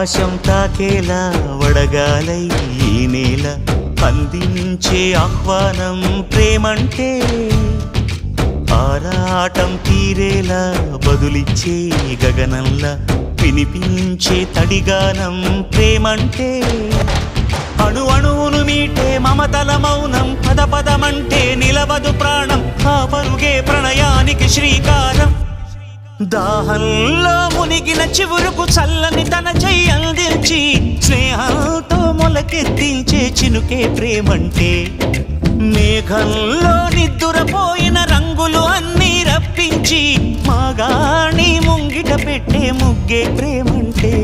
ఆకాశం తాకేలా వడగాలై ఈ నేల అందించే ఆహ్వానం ప్రేమంటే ఆరాటం తీరేలా బదులిచ్చే గగనంలా వినిపించే తడిగానం ప్రేమంటే అణు అణువును మీటే మమతల మౌనం పద పదమంటే నిలవదు ప్రాణం ఆ పరుగే ప్రణయానికి శ్రీకారం దాహంలో మునిగిన చివురుకు చల్లని తన చెయ్యి అందించి స్నేహంతో మొలకెత్తించే చినుకే ప్రేమంటే మేఘంలో నిద్దురపోయిన రంగులు అన్నీ రప్పించి మాగాణి ముంగిట పెట్టే ముగ్గే ప్రేమంటే